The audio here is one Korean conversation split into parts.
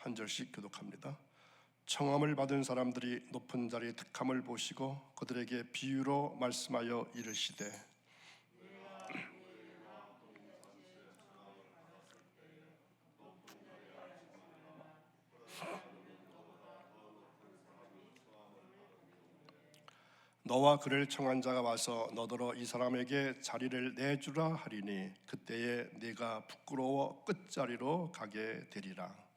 한 절씩 교독합니다. 청함을 받은 사람들이 높은 자리의 택함을 보시고 그들에게 비유로 말씀하여 이르시되 너와 그를 청한 자가 와서 너더러 이 사람에게 자리를 내주라 하리니 그때에 네가 부끄러워 끝자리로 가게 되리라.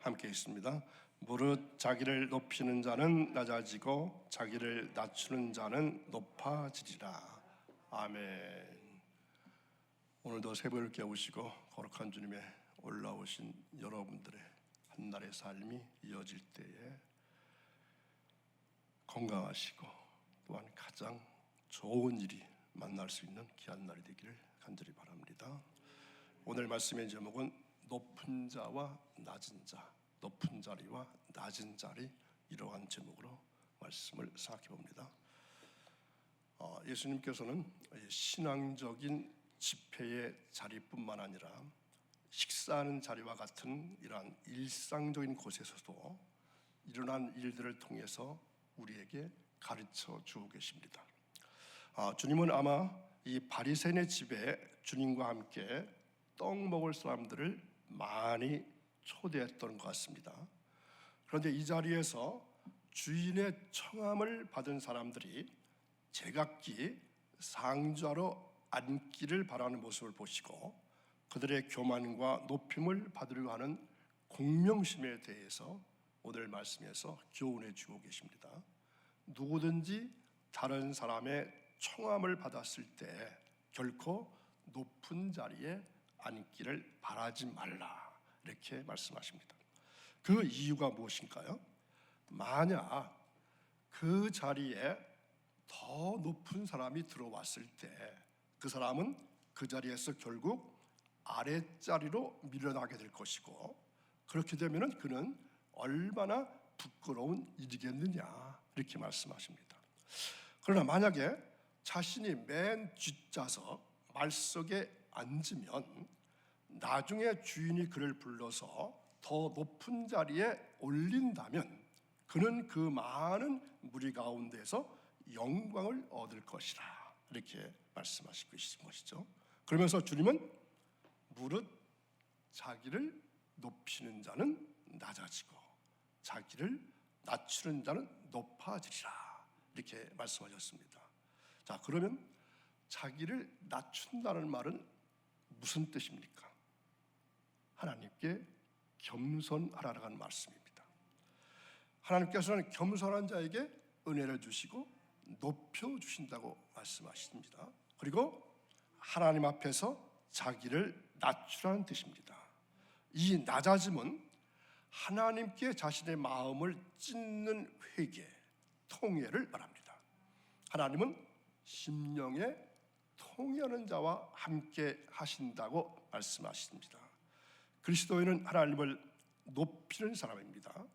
함께 있습니다. 무릇 자기를 높이는 자는 낮아지고 자기를 낮추는 자는 높아지리라. 아멘. 오늘도 새벽을 깨우시고 거룩한 주님의 올라오신 여러분들의 한날의 삶이 이어질 때에 건강하시고 또한 가장 좋은 일이 만날 수 있는 귀한 날이 되기를 간절히 바랍니다. 오늘 말씀의 제목은 높은 자와 낮은 자, 높은 자리와 낮은 자리, 이러한 제목으로 말씀을 생각해 봅니다. 예수님께서는 신앙적인 집회의 자리뿐만 아니라 식사하는 자리와 같은 이러한 일상적인 곳에서도 일어난 일들을 통해서 우리에게 가르쳐 주고 계십니다. 주님은 아마 이 바리새인의 집에 주님과 함께 떡 먹을 사람들을 많이 초대했던 것 같습니다. 그런데 이 자리에서 주인의 청함을 받은 사람들이 제각기 상주하러 앉기를 바라는 모습을 보시고 그들의 교만과 높임을 받으려고 하는 공명심에 대해서 오늘 말씀에서 교훈해 주고 계십니다. 누구든지 다른 사람의 청함을 받았을 때 결코 높은 자리에 앉기를 바라지 말라, 이렇게 말씀하십니다. 그 이유가 무엇인가요? 만약 그 자리에 더 높은 사람이 들어왔을 때 그 사람은 그 자리에서 결국 아랫자리로 밀려나게 될 것이고, 그렇게 되면 그는 얼마나 부끄러운 일이겠느냐, 이렇게 말씀하십니다. 그러나 만약에 자신이 맨 뒷좌석 말석에 앉으면 나중에 주인이 그를 불러서 더 높은 자리에 올린다면 그는 그 많은 무리 가운데서 영광을 얻을 것이라, 이렇게 말씀하시고 계신 것이죠. 그러면서 주님은 무릇 자기를 높이는 자는 낮아지고 자기를 낮추는 자는 높아지리라, 이렇게 말씀하셨습니다. 자, 그러면 자기를 낮춘다는 말은 무슨 뜻입니까? 하나님께 겸손하라는 말씀입니다. 하나님께서는 겸손한 자에게 은혜를 주시고 높여주신다고 말씀하십니다. 그리고 하나님 앞에서 자기를 낮추라는 뜻입니다. 이 낮아짐은 하나님께 자신의 마음을 찢는 회개, 통회를 말합니다. 하나님은 심령에 통회하는 자와 함께 하신다고 말씀하십니다. 그리스도인은 하나님을 높이는 사람입니다.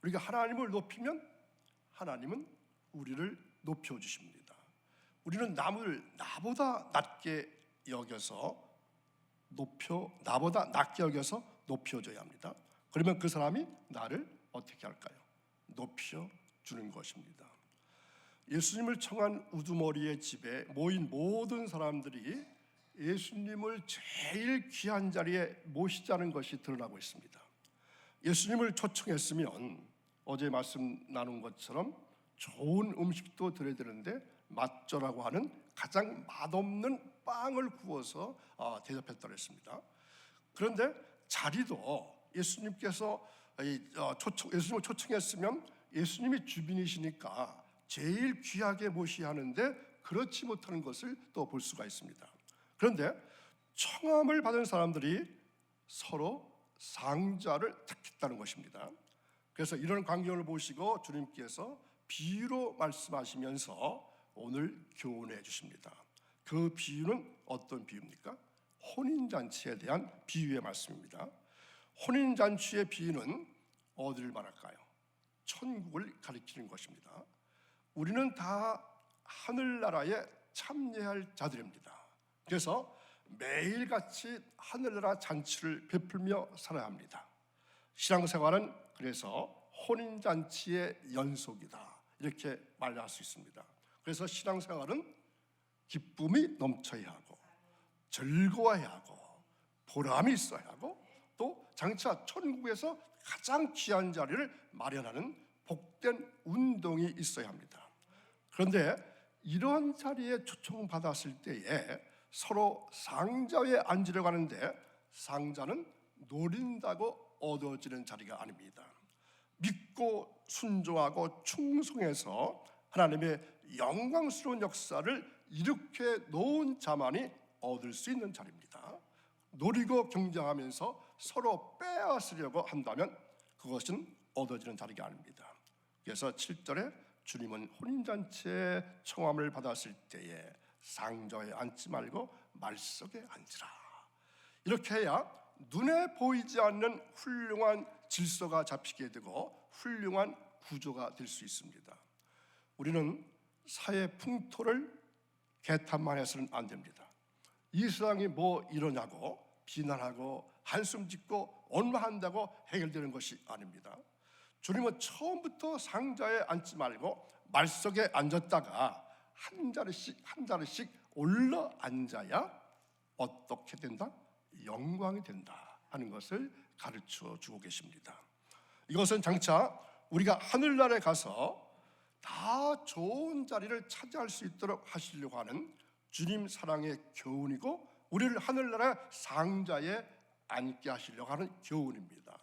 우리가 하나님을 높이면 하나님은 우리를 높여주십니다. 우리는 남을 나보다 낮게 여겨서 높여줘야 합니다. 그러면 그 사람이 나를 어떻게 할까요? 높여주는 것입니다. 예수님을 청한 우두머리의 집에 모인 모든 사람들이 예수님을 제일 귀한 자리에 모시자는 것이 드러나고 있습니다. 예수님을 초청했으면 어제 말씀 나눈 것처럼 좋은 음식도 드려야 되는데 맛조라고 하는 가장 맛없는 빵을 구워서 대접했다고 했습니다. 그런데 자리도 예수님께서 예수님을 초청했으면 예수님이 주빈이시니까 제일 귀하게 모셔야 하는데 그렇지 못하는 것을 또 볼 수가 있습니다. 그런데 청함을 받은 사람들이 서로 상자를 택했다는 것입니다. 그래서 이런 광경을 보시고 주님께서 비유로 말씀하시면서 오늘 교훈해 주십니다. 그 비유는 어떤 비유입니까? 혼인잔치에 대한 비유의 말씀입니다. 혼인잔치의 비유는 어디를 말할까요? 천국을 가리키는 것입니다. 우리는 다 하늘나라에 참여할 자들입니다. 그래서 매일같이 하늘나라 잔치를 베풀며 살아야 합니다. 신앙생활은 그래서 혼인잔치의 연속이다, 이렇게 말할 수 있습니다. 그래서 신앙생활은 기쁨이 넘쳐야 하고 즐거워야 하고 보람이 있어야 하고 또 장차 천국에서 가장 귀한 자리를 마련하는 복된 운동이 있어야 합니다. 그런데 이런 자리에 초청받았을 때에 서로 상자에 앉으려고 하는데 상자는 노린다고 얻어지는 자리가 아닙니다. 믿고 순종하고 충성해서 하나님의 영광스러운 역사를 일으켜 놓은 자만이 얻을 수 있는 자리입니다. 노리고 경쟁하면서 서로 빼앗으려고 한다면 그것은 얻어지는 자리가 아닙니다. 그래서 7절에 주님은 혼인잔치의 청함을 받았을 때에 상자에 앉지 말고 말석에 앉으라, 이렇게 해야 눈에 보이지 않는 훌륭한 질서가 잡히게 되고 훌륭한 구조가 될 수 있습니다. 우리는 사회 풍토를 개탄만 해서는 안 됩니다. 이 세상이 뭐 이러냐고 비난하고 한숨 짓고 원망한다고 해결되는 것이 아닙니다. 주님은 처음부터 상자에 앉지 말고 말석에 앉았다가 한 자리씩 올라 앉아야 어떻게 된다? 영광이 된다 하는 것을 가르쳐 주고 계십니다. 이것은 장차 우리가 하늘나라에 가서 다 좋은 자리를 차지할 수 있도록 하시려고 하는 주님 사랑의 교훈이고 우리를 하늘나라 상자에 앉게 하시려고 하는 교훈입니다.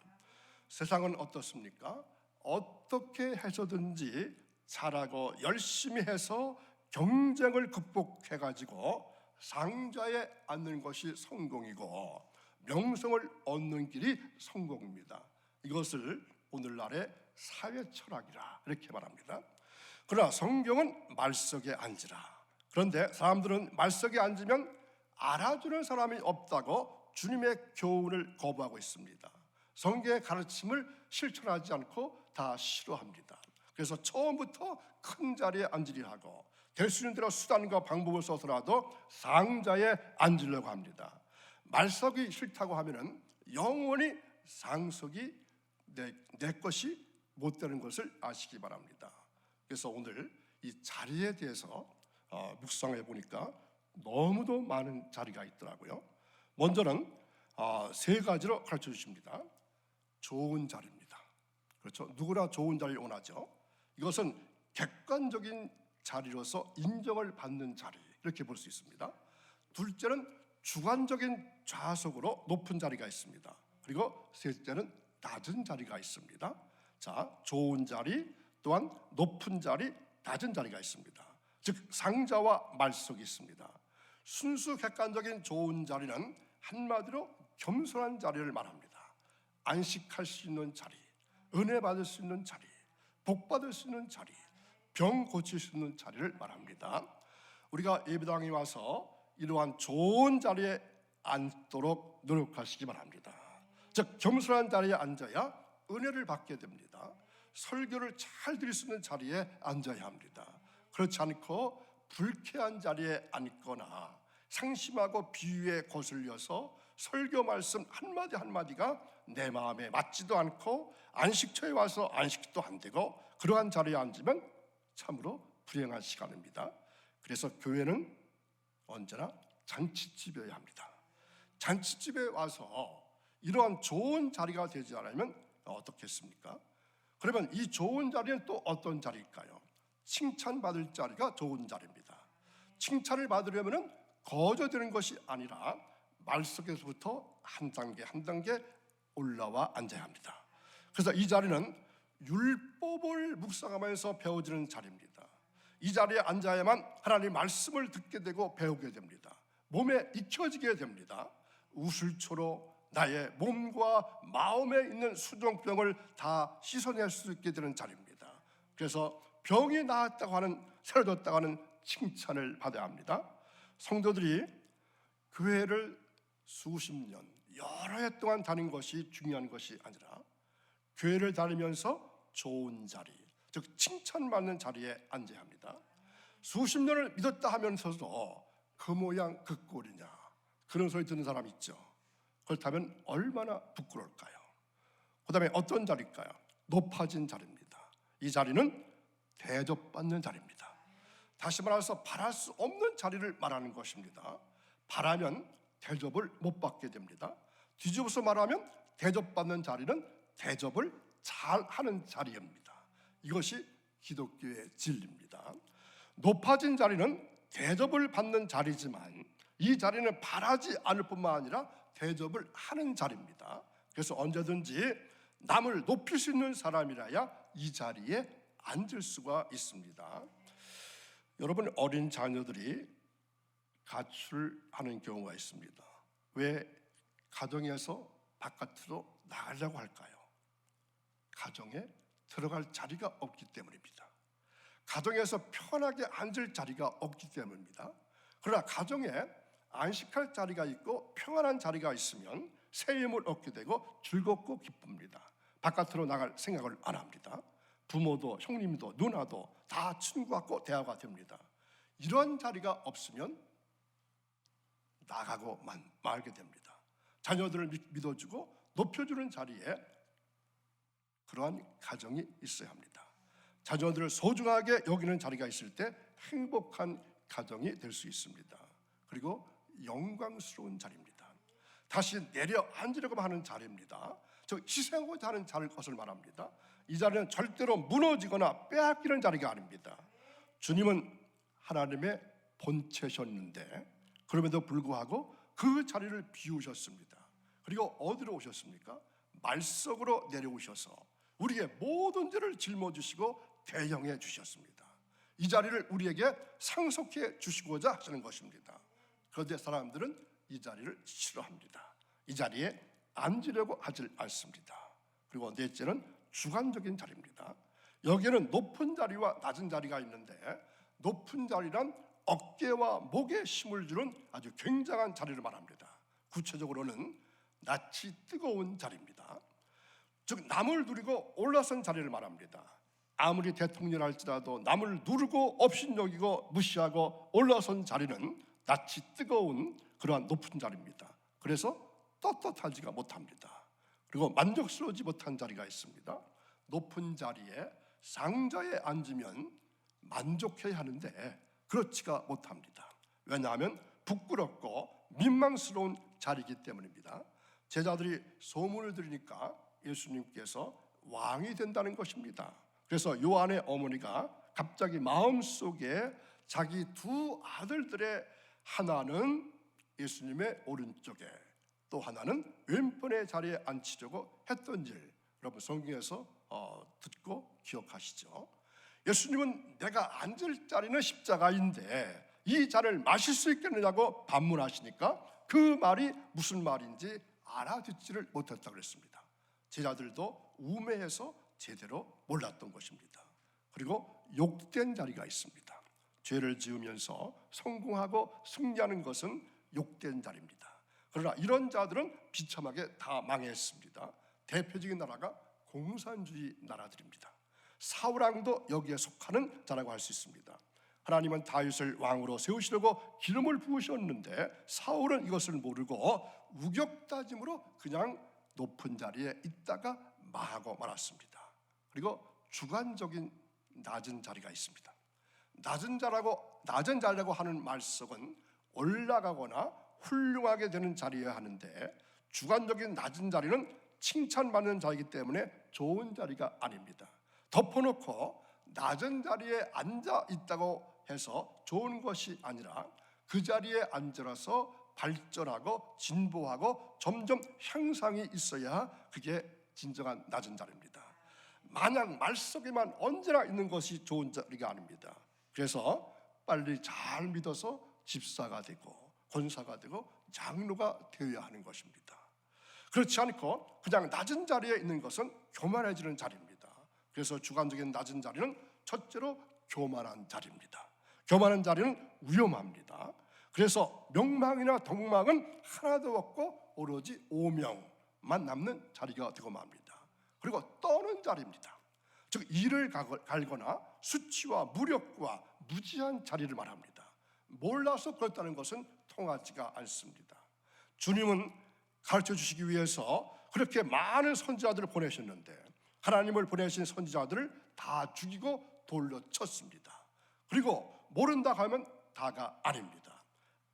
세상은 어떻습니까? 어떻게 해서든지 잘하고 열심히 해서 경쟁을 극복해가지고 상자에 앉는 것이 성공이고 명성을 얻는 길이 성공입니다. 이것을 오늘날의 사회 철학이라 이렇게 말합니다. 그러나 성경은 말석에 앉으라. 그런데 사람들은 말석에 앉으면 알아주는 사람이 없다고 주님의 교훈을 거부하고 있습니다. 성경의 가르침을 실천하지 않고 다 싫어합니다. 그래서 처음부터 큰 자리에 앉으려 하고 될 수 있는 대로 수단과 방법을 써서라도 상자에 앉으려고 합니다. 말석이 싫다고 하면은 영원히 상석이 내 것이 못 되는 것을 아시기 바랍니다. 그래서 오늘 이 자리에 대해서 묵상해 보니까 너무도 많은 자리가 있더라고요. 먼저는 세 가지로 가르쳐 주십니다. 좋은 자리입니다. 그렇죠? 누구나 좋은 자리를 원하죠. 이것은 객관적인 자리로서 인정을 받는 자리, 이렇게 볼 수 있습니다. 둘째는 주관적인 좌석으로 높은 자리가 있습니다. 그리고 셋째는 낮은 자리가 있습니다. 자, 좋은 자리, 또한 높은 자리, 낮은 자리가 있습니다. 즉 상자와 말석이 있습니다. 순수 객관적인 좋은 자리는 한마디로 겸손한 자리를 말합니다. 안식할 수 있는 자리, 은혜 받을 수 있는 자리, 복 받을 수 있는 자리, 병 고칠 수 있는 자리를 말합니다. 우리가 예배당에 와서 이러한 좋은 자리에 앉도록 노력하시기 바랍니다. 즉 겸손한 자리에 앉아야 은혜를 받게 됩니다. 설교를 잘 드릴 수 있는 자리에 앉아야 합니다. 그렇지 않고 불쾌한 자리에 앉거나 상심하고 비유에 거슬려서 설교 말씀 한마디 한마디가 내 마음에 맞지도 않고 안식처에 와서 안식도 안 되고 그러한 자리에 앉으면 참으로 불행한 시간입니다. 그래서 교회는 언제나 잔치집이어야 합니다. 잔치집에 와서 이러한 좋은 자리가 되지 않으면 어떻겠습니까? 그러면 이 좋은 자리는 또 어떤 자리일까요? 칭찬받을 자리가 좋은 자리입니다. 칭찬을 받으려면 거저되는 것이 아니라 말석에서부터 한 단계 한 단계 올라와 앉아야 합니다. 그래서 이 자리는 율법을 묵상하면서 배워지는 자리입니다. 이 자리에 앉아야만 하나님의 말씀을 듣게 되고 배우게 됩니다. 몸에 익혀지게 됩니다. 우슬초로 나의 몸과 마음에 있는 수종병을 다 씻어낼 수 있게 되는 자리입니다. 그래서 병이 나았다고 하는, 새로졌다고 하는 칭찬을 받아야 합니다. 성도들이 교회를 수십 년, 여러 해 동안 다닌 것이 중요한 것이 아니라 교회를 다니면서 좋은 자리, 즉 칭찬받는 자리에 앉아야 합니다. 수십 년을 믿었다 하면서도 그 모양 그 꼴이냐, 그런 소리 듣는 사람 있죠. 그렇다면 얼마나 부끄러울까요? 그 다음에 어떤 자리일까요? 높아진 자리입니다. 이 자리는 대접받는 자리입니다. 다시 말해서 바랄 수 없는 자리를 말하는 것입니다. 바라면 대접을 못 받게 됩니다. 뒤집어서 말하면 대접받는 자리는 대접을 잘하는 자리입니다. 이것이 기독교의 진리입니다. 높아진 자리는 대접을 받는 자리지만 이 자리는 바라지 않을 뿐만 아니라 대접을 하는 자리입니다. 그래서 언제든지 남을 높일 수 있는 사람이라야 이 자리에 앉을 수가 있습니다. 여러분, 어린 자녀들이 가출하는 경우가 있습니다. 왜 가정에서 바깥으로 나가려고 할까요? 가정에 들어갈 자리가 없기 때문입니다. 가정에서 편하게 앉을 자리가 없기 때문입니다. 그러나 가정에 안식할 자리가 있고 평안한 자리가 있으면 새 힘을 얻게 되고 즐겁고 기쁩니다. 바깥으로 나갈 생각을 안 합니다. 부모도 형님도 누나도 다 친구 같고 대화가 됩니다. 이런 자리가 없으면 나가고 말게 됩니다. 자녀들을 믿어주고 높여주는 자리에 그러한 가정이 있어야 합니다. 자녀들을 소중하게 여기는 자리가 있을 때 행복한 가정이 될 수 있습니다. 그리고 영광스러운 자리입니다. 다시 내려앉으려고 하는 자리입니다. 즉 희생하고자 하는 것을 말합니다. 이 자리는 절대로 무너지거나 빼앗기는 자리가 아닙니다. 주님은 하나님의 본체셨는데 그럼에도 불구하고 그 자리를 비우셨습니다. 그리고 어디로 오셨습니까? 말석으로 내려오셔서 우리의 모든 죄를 짊어지시고 대형해 주셨습니다. 이 자리를 우리에게 상속해 주시고자 하시는 것입니다. 그런데 사람들은 이 자리를 싫어합니다. 이 자리에 앉으려고 하질 않습니다. 그리고 넷째는 주관적인 자리입니다. 여기에는 높은 자리와 낮은 자리가 있는데 높은 자리란 어깨와 목에 힘을 주는 아주 굉장한 자리를 말합니다. 구체적으로는 낯이 뜨거운 자리입니다. 즉 남을 누리고 올라선 자리를 말합니다. 아무리 대통령 할지라도 남을 누르고 업신여기고 무시하고 올라선 자리는 낯이 뜨거운 그러한 높은 자리입니다. 그래서 떳떳하지가 못합니다. 그리고 만족스러우지 못한 자리가 있습니다. 높은 자리에 상자에 앉으면 만족해야 하는데 그렇지가 못합니다. 왜냐하면 부끄럽고 민망스러운 자리이기 때문입니다. 제자들이 소문을 들으니까 예수님께서 왕이 된다는 것입니다. 그래서 요한의 어머니가 갑자기 마음속에 자기 두 아들들의 하나는 예수님의 오른쪽에 또 하나는 왼편의 자리에 앉히려고 했던 일, 여러분 성경에서 듣고 기억하시죠? 예수님은 내가 앉을 자리는 십자가인데 이 잔을 마실 수 있겠느냐고 반문하시니까 그 말이 무슨 말인지 알아듣지를 못했다고 그랬습니다. 제자들도 우매해서 제대로 몰랐던 것입니다. 그리고 욕된 자리가 있습니다. 죄를 지으면서 성공하고 승리하는 것은 욕된 자리입니다. 그러나 이런 자들은 비참하게 다 망했습니다. 대표적인 나라가 공산주의 나라들입니다. 사울왕도 여기에 속하는 자라고 할 수 있습니다. 하나님은 다윗을 왕으로 세우시려고 기름을 부으셨는데 사울은 이것을 모르고 우격다짐으로 그냥 높은 자리에 있다가 망하고 말았습니다. 그리고 주관적인 낮은 자리가 있습니다. 낮은 자리라고 하는 말석은 올라가거나 훌륭하게 되는 자리여야 하는데 주관적인 낮은 자리는 칭찬받는 자이기 때문에 좋은 자리가 아닙니다. 덮어놓고 낮은 자리에 앉아 있다고 해서 좋은 것이 아니라 그 자리에 앉아서 발전하고 진보하고 점점 향상이 있어야 그게 진정한 낮은 자리입니다. 마냥 말석에만 언제나 있는 것이 좋은 자리가 아닙니다. 그래서 빨리 잘 믿어서 집사가 되고 권사가 되고 장로가 되어야 하는 것입니다. 그렇지 않고 그냥 낮은 자리에 있는 것은 교만해지는 자리입니다. 그래서 주관적인 낮은 자리는 첫째로 교만한 자리입니다. 교만한 자리는 위험합니다. 그래서 명망이나 덕망은 하나도 없고 오로지 오명만 남는 자리가 되고 맙니다. 그리고 자리입니다. 즉 일을 갈거나 수치와 무력과 무지한 자리를 말합니다. 몰라서 그렇다는 것은 통하지가 않습니다. 주님은 가르쳐 주시기 위해서 그렇게 많은 선지자들을 보내셨는데 하나님을 보내신 선지자들을 다 죽이고 돌려 쳤습니다. 그리고 모른다 하면 다가 아닙니다.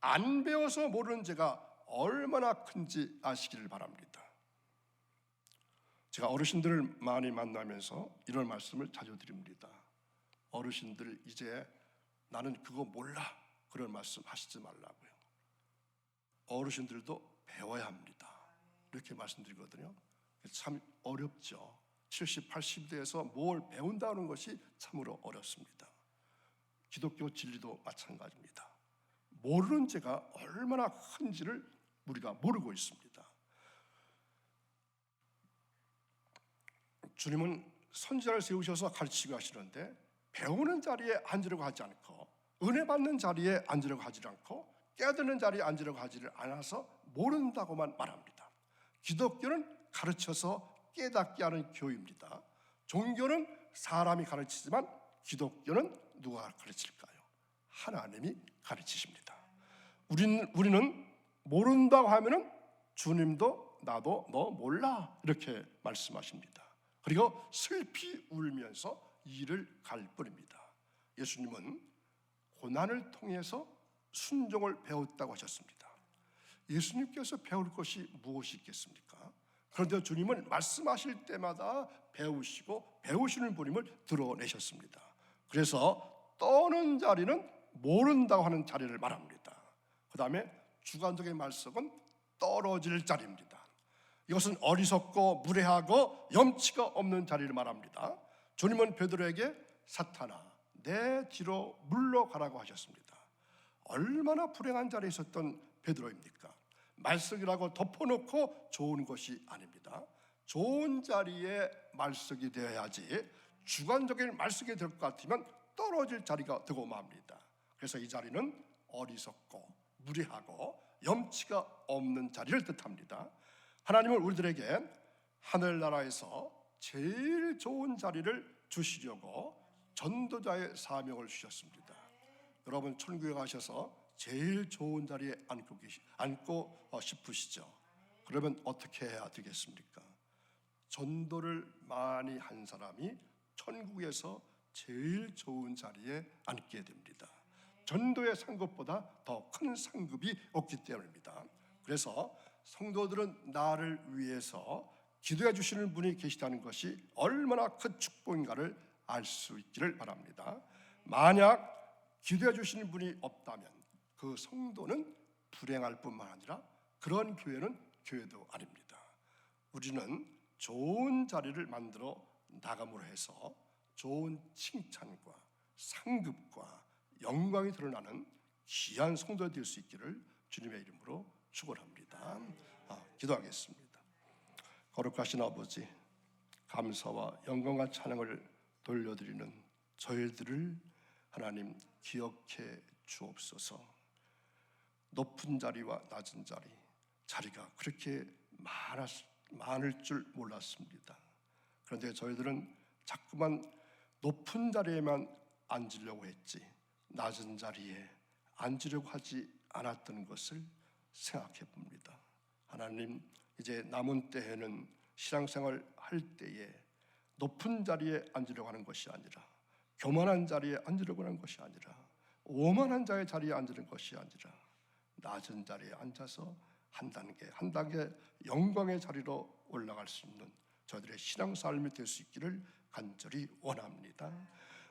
안 배워서 모르는 죄가 얼마나 큰지 아시기를 바랍니다. 제가 어르신들을 많이 만나면서 이런 말씀을 자주 드립니다. 어르신들 이제 나는 그거 몰라 그런 말씀 하시지 말라고요. 어르신들도 배워야 합니다. 이렇게 말씀드리거든요. 참 어렵죠. 70, 80대에서 뭘 배운다는 것이 참으로 어렵습니다. 기독교 진리도 마찬가지입니다. 모르는 죄가 얼마나 큰지를 우리가 모르고 있습니다. 주님은 선지자를 세우셔서 가르치고 하시는데 배우는 자리에 앉으려고 하지 않고 은혜 받는 자리에 앉으려고 하지 않고 깨닫는 자리에 앉으려고 하지를 않아서 모른다고만 말합니다. 기독교는 가르쳐서 깨닫게 하는 교회입니다. 종교는 사람이 가르치지만 기독교는 누가 가르칠까요? 하나님이 가르치십니다. 우리는 모른다고 하면은 주님도 나도 너 몰라 이렇게 말씀하십니다. 그리고 슬피 울면서 이를 갈 뿐입니다. 예수님은 고난을 통해서 순종을 배웠다고 하셨습니다. 예수님께서 배울 것이 무엇이 있겠습니까? 그런데 주님은 말씀하실 때마다 배우시고 배우시는 분임을 드러내셨습니다. 그래서 떠는 자리는 모른다고 하는 자리를 말합니다. 그 다음에 주관적인 말씀은 떨어질 자리입니다. 이것은 어리석고 무례하고 염치가 없는 자리를 말합니다. 주님은 베드로에게 사탄아 내 뒤로 물러가라고 하셨습니다. 얼마나 불행한 자리에 있었던 베드로입니까? 말석이라고 덮어놓고 좋은 것이 아닙니다. 좋은 자리에 말석이 되어야지 주관적인 말석이 될 것 같으면 떨어질 자리가 되고 맙니다. 그래서 이 자리는 어리석고 무례하고 염치가 없는 자리를 뜻합니다. 하나님은 우리들에게 하늘나라에서 제일 좋은 자리를 주시려고 전도자의 사명을 주셨습니다. 여러분 천국에 가셔서 제일 좋은 자리에 앉고 싶으시죠? 그러면 어떻게 해야 되겠습니까? 전도를 많이 한 사람이 천국에서 제일 좋은 자리에 앉게 됩니다. 전도의 상급보다 더 큰 상급이 없기 때문입니다. 그래서 성도들은 나를 위해서 기도해 주시는 분이 계시다는 것이 얼마나 큰 축복인가를 알 수 있기를 바랍니다. 만약 기도해 주시는 분이 없다면 그 성도는 불행할 뿐만 아니라 그런 교회는 교회도 아닙니다. 우리는 좋은 자리를 만들어 나감으로 해서 좋은 칭찬과 상급과 영광이 드러나는 귀한 성도가 될 수 있기를 주님의 이름으로 축원합니다. 기도하겠습니다. 거룩하신 아버지, 감사와 영광과 찬양을 돌려드리는 저희들을 하나님 기억해 주옵소서. 높은 자리와 낮은 자리가 그렇게 많을 줄 몰랐습니다. 그런데 저희들은 자꾸만 높은 자리에만 앉으려고 했지 낮은 자리에 앉으려고 하지 않았던 것을 생각해 봅니다. 하나님, 이제 남은 때에는 신앙생활 할 때에 높은 자리에 앉으려고 하는 것이 아니라 교만한 자리에 앉으려고 하는 것이 아니라 오만한 자의 자리에 앉는 것이 아니라 낮은 자리에 앉아서 한 단계 영광의 자리로 올라갈 수 있는 저희들의 신앙 삶이 될 수 있기를 간절히 원합니다.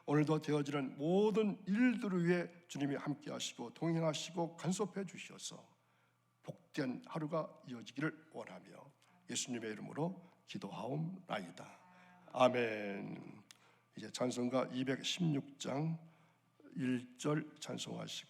오늘도 되어지는 모든 일들을 위해 주님이 함께 하시고 동행하시고 간섭해 주셔서 복된 하루가 이어지기를 원하며 예수님의 이름으로 기도하옵나이다. 아멘. 이제 찬송가 216장 1절 찬송하시고